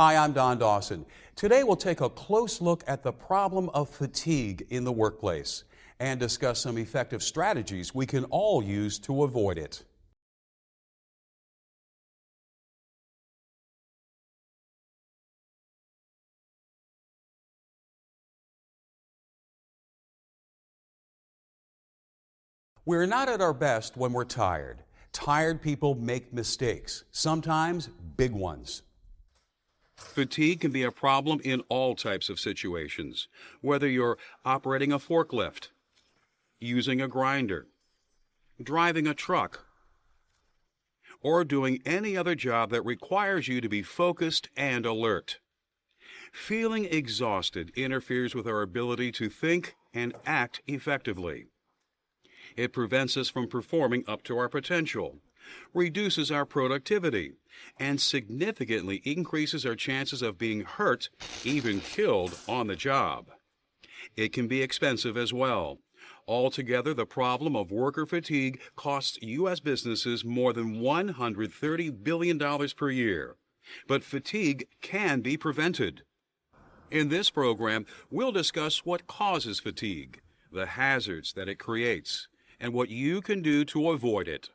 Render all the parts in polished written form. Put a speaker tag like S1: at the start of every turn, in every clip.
S1: Hi, I'm Don Dawson. Today we'll take a close look at the problem of fatigue in the workplace and discuss some effective strategies we can all use to avoid it. We're not at our best when we're tired. Tired people make mistakes, sometimes big ones.
S2: Fatigue can be a problem in all types of situations, whether you're operating a forklift, using a grinder, driving a truck, or doing any other job that requires you to be focused and alert. Feeling exhausted interferes with our ability to think and act effectively. It prevents us from performing up to our potential, reduces our productivity, and significantly increases our chances of being hurt, even killed, on the job. It can be expensive as well. Altogether, the problem of worker fatigue costs U.S. businesses more than $130 billion per year. But fatigue can be prevented. In this program, we'll discuss what causes fatigue, the hazards that it creates, and what you can do to avoid it.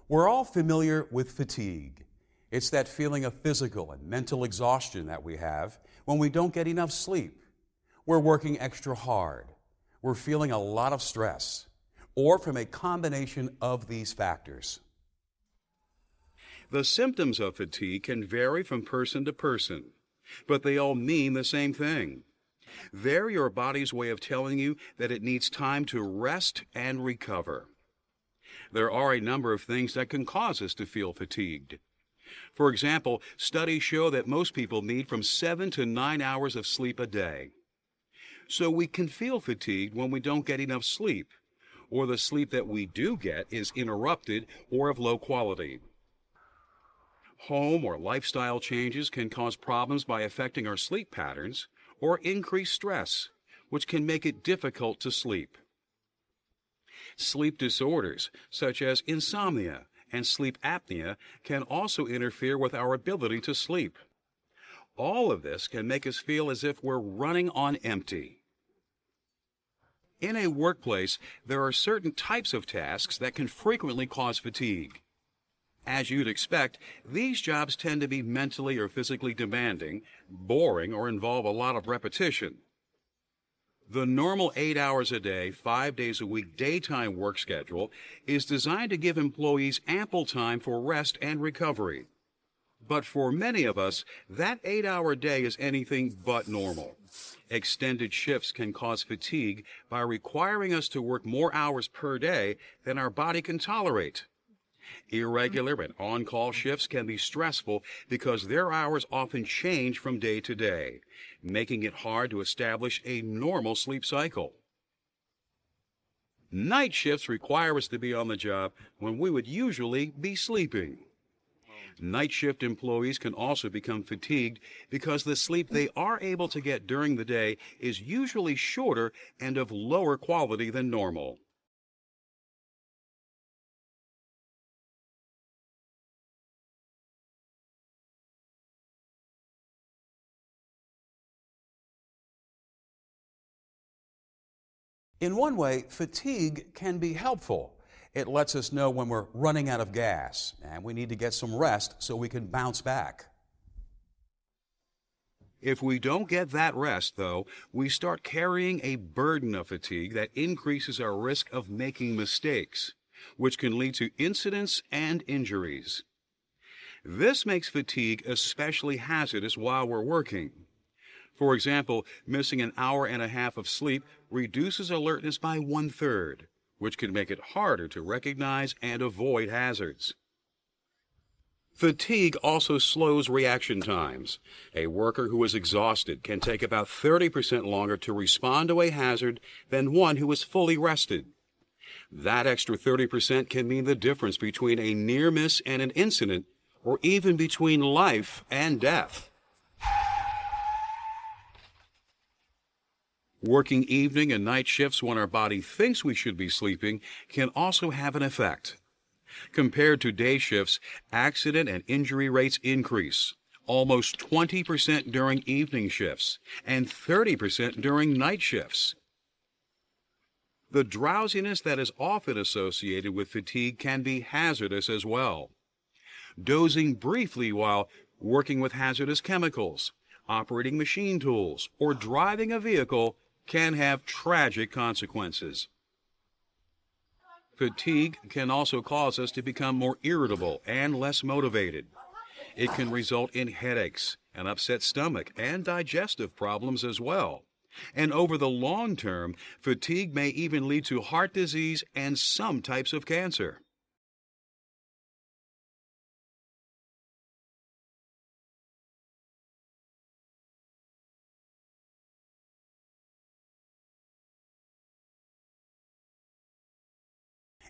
S1: We're all familiar with fatigue. It's that feeling of physical and mental exhaustion that we have when we don't get enough sleep. We're working extra hard. We're feeling a lot of stress, or from a combination of these factors.
S2: The symptoms of fatigue can vary from person to person, but they all mean the same thing. They're your body's way of telling you that it needs time to rest and recover. There are a number of things that can cause us to feel fatigued. For example, studies show that most people need from 7 to 9 hours of sleep a day. So we can feel fatigued when we don't get enough sleep, or the sleep that we do get is interrupted or of low quality. Home or lifestyle changes can cause problems by affecting our sleep patterns or increase stress, which can make it difficult to sleep. Sleep disorders, such as insomnia and sleep apnea, can also interfere with our ability to sleep. All of this can make us feel as if we're running on empty. In a workplace, there are certain types of tasks that can frequently cause fatigue. As you'd expect, these jobs tend to be mentally or physically demanding, boring, or involve a lot of repetition. The normal 8 hours a day, 5 days a week daytime work schedule is designed to give employees ample time for rest and recovery. But for many of us, that 8-hour day is anything but normal. Extended shifts can cause fatigue by requiring us to work more hours per day than our body can tolerate. Irregular and on-call shifts can be stressful because their hours often change from day to day, making it hard to establish a normal sleep cycle. Night shifts require us to be on the job when we would usually be sleeping. Night shift employees can also become fatigued because the sleep they are able to get during the day is usually shorter and of lower quality than normal.
S1: In one way, fatigue can be helpful. It lets us know when we're running out of gas and we need to get some rest so we can bounce back.
S2: If we don't get that rest, though, we start carrying a burden of fatigue that increases our risk of making mistakes, which can lead to incidents and injuries. This makes fatigue especially hazardous while we're working. For example, missing an hour and a half of sleep reduces alertness by 1/3, which can make it harder to recognize and avoid hazards. Fatigue also slows reaction times. A worker who is exhausted can take about 30% longer to respond to a hazard than one who is fully rested. That extra 30% can mean the difference between a near miss and an incident, or even between life and death. Working evening and night shifts when our body thinks we should be sleeping can also have an effect. Compared to day shifts, accident and injury rates increase, almost 20% during evening shifts and 30% during night shifts. The drowsiness that is often associated with fatigue can be hazardous as well. Dozing briefly while working with hazardous chemicals, operating machine tools, or driving a vehicle can have tragic consequences. Fatigue can also cause us to become more irritable and less motivated. It can result in headaches, an upset stomach, and digestive problems as well. And over the long term, fatigue may even lead to heart disease and some types of cancer.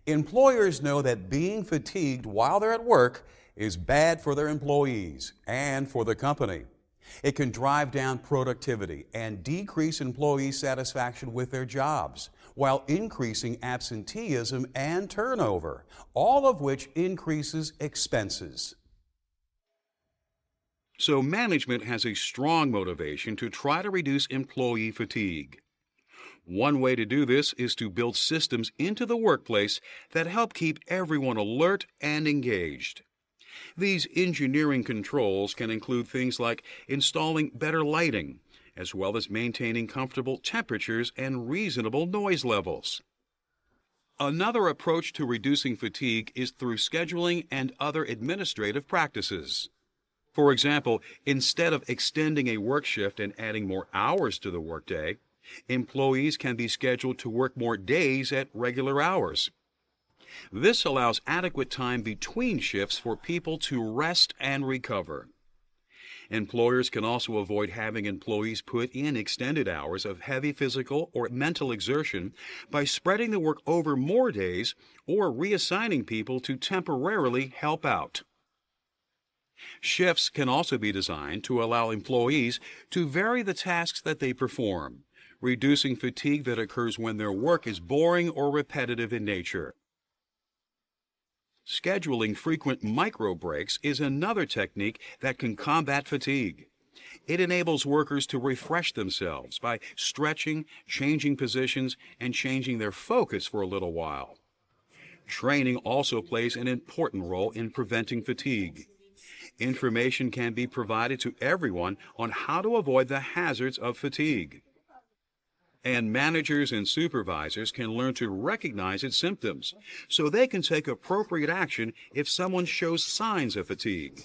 S1: Employers know that being fatigued while they're at work is bad for their employees and for the company. It can drive down productivity and decrease employee satisfaction with their jobs, while increasing absenteeism and turnover, all of which increases expenses.
S2: So management has a strong motivation to try to reduce employee fatigue. One way to do this is to build systems into the workplace that help keep everyone alert and engaged. These engineering controls can include things like installing better lighting, as well as maintaining comfortable temperatures and reasonable noise levels. Another approach to reducing fatigue is through scheduling and other administrative practices. For example, instead of extending a work shift and adding more hours to the workday, employees can be scheduled to work more days at regular hours. This allows adequate time between shifts for people to rest and recover. Employers can also avoid having employees put in extended hours of heavy physical or mental exertion by spreading the work over more days or reassigning people to temporarily help out. Shifts can also be designed to allow employees to vary the tasks that they perform, reducing fatigue that occurs when their work is boring or repetitive in nature. Scheduling frequent micro breaks is another technique that can combat fatigue. It enables workers to refresh themselves by stretching, changing positions, and changing their focus for a little while. Training also plays an important role in preventing fatigue. Information can be provided to everyone on how to avoid the hazards of fatigue. And managers and supervisors can learn to recognize its symptoms so they can take appropriate action if someone shows signs of fatigue.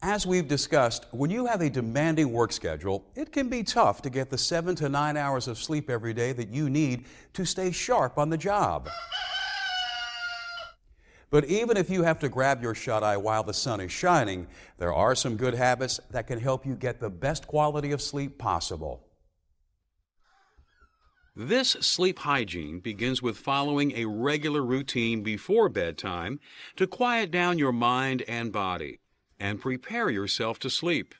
S1: As we've discussed, when you have a demanding work schedule, it can be tough to get the 7 to 9 hours of sleep every day that you need to stay sharp on the job. But even if you have to grab your shut-eye while the sun is shining, there are some good habits that can help you get the best quality of sleep possible.
S2: This sleep hygiene begins with following a regular routine before bedtime to quiet down your mind and body and prepare yourself to sleep.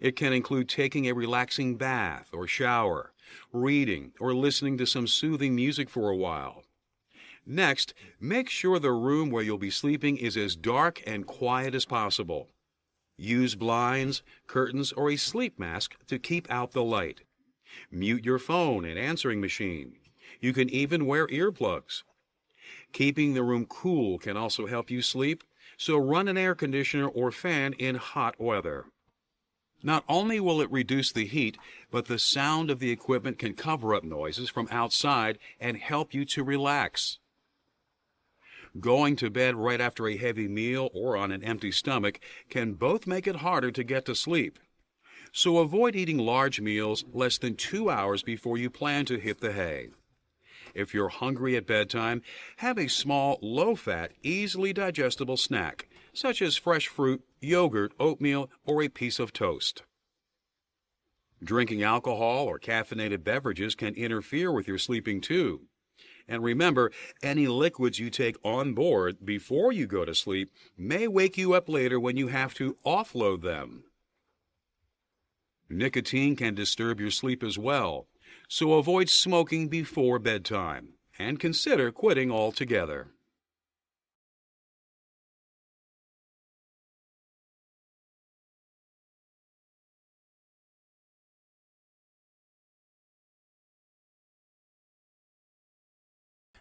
S2: It can include taking a relaxing bath or shower, reading, or listening to some soothing music for a while. Next, make sure the room where you'll be sleeping is as dark and quiet as possible. Use blinds, curtains, or a sleep mask to keep out the light. Mute your phone and answering machine. You can even wear earplugs. Keeping the room cool can also help you sleep, so run an air conditioner or fan in hot weather. Not only will it reduce the heat, but the sound of the equipment can cover up noises from outside and help you to relax. Going to bed right after a heavy meal or on an empty stomach can both make it harder to get to sleep. So avoid eating large meals less than 2 hours before you plan to hit the hay. If you're hungry at bedtime, have a small, low-fat, easily digestible snack, such as fresh fruit, yogurt, oatmeal, or a piece of toast. Drinking alcohol or caffeinated beverages can interfere with your sleeping too. And remember, any liquids you take on board before you go to sleep may wake you up later when you have to offload them. Nicotine can disturb your sleep as well, so avoid smoking before bedtime and consider quitting altogether.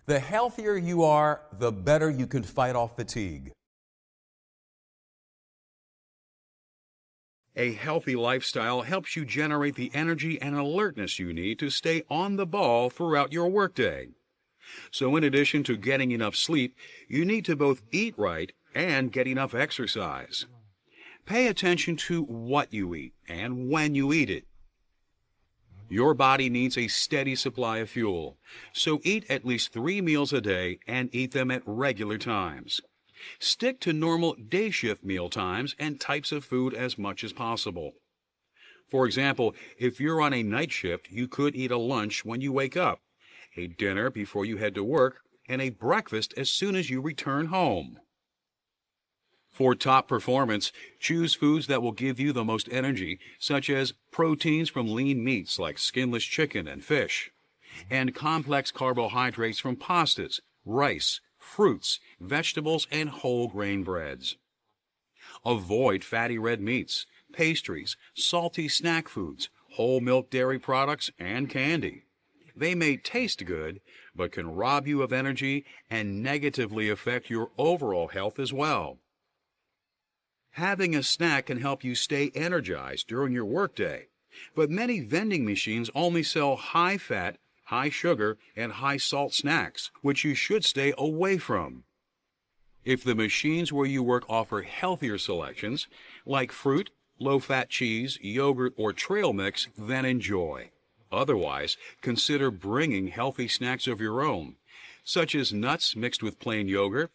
S1: The healthier you are, the better you can fight off fatigue.
S2: A healthy lifestyle helps you generate the energy and alertness you need to stay on the ball throughout your workday. So in addition to getting enough sleep, you need to both eat right and get enough exercise. Pay attention to what you eat and when you eat it. Your body needs a steady supply of fuel, so eat at least 3 meals a day and eat them at regular times. Stick to normal day shift meal times and types of food as much as possible. For example, if you're on a night shift, you could eat a lunch when you wake up, a dinner before you head to work, and a breakfast as soon as you return home. For top performance, choose foods that will give you the most energy, such as proteins from lean meats like skinless chicken and fish, and complex carbohydrates from pastas, rice, fruits, vegetables, and whole grain breads. Avoid fatty red meats, pastries, salty snack foods, whole milk dairy products, and candy. They may taste good, but can rob you of energy and negatively affect your overall health as well. Having a snack can help you stay energized during your workday, but many vending machines only sell high-fat, high-sugar, and high-salt snacks, which you should stay away from. If the machines where you work offer healthier selections, like fruit, low-fat cheese, yogurt, or trail mix, then enjoy. Otherwise, consider bringing healthy snacks of your own, such as nuts mixed with plain yogurt,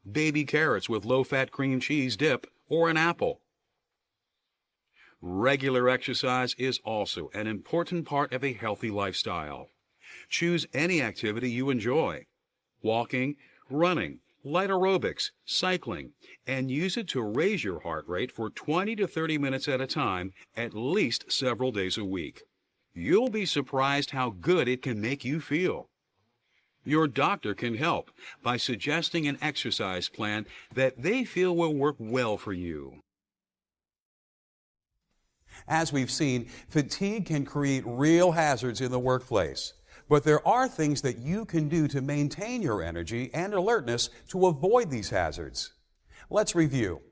S2: baby carrots with low-fat cream cheese dip, or an apple. Regular exercise is also an important part of a healthy lifestyle. Choose any activity you enjoy: walking, running, light aerobics, cycling, and use it to raise your heart rate for 20 to 30 minutes at a time, at least several days a week. You'll be surprised how good it can make you feel. Your doctor can help by suggesting an exercise plan that they feel will work well for you.
S1: As we've seen, fatigue can create real hazards in the workplace. But there are things that you can do to maintain your energy and alertness to avoid these hazards. Let's review.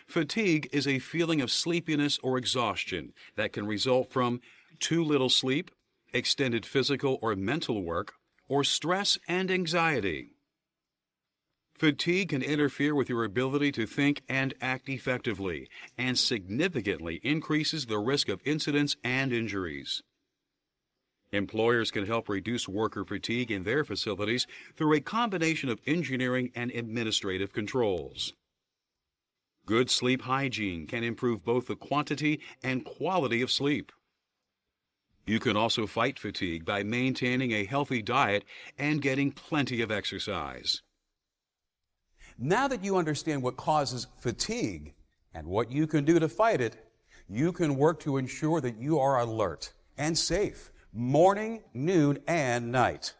S2: Fatigue is a feeling of sleepiness or exhaustion that can result from too little sleep, extended physical or mental work, or stress and anxiety. Fatigue can interfere with your ability to think and act effectively, and significantly increases the risk of incidents and injuries. Employers can help reduce worker fatigue in their facilities through a combination of engineering and administrative controls. Good sleep hygiene can improve both the quantity and quality of sleep. You can also fight fatigue by maintaining a healthy diet and getting plenty of exercise.
S1: Now that you understand what causes fatigue and what you can do to fight it, you can work to ensure that you are alert and safe morning, noon, and night.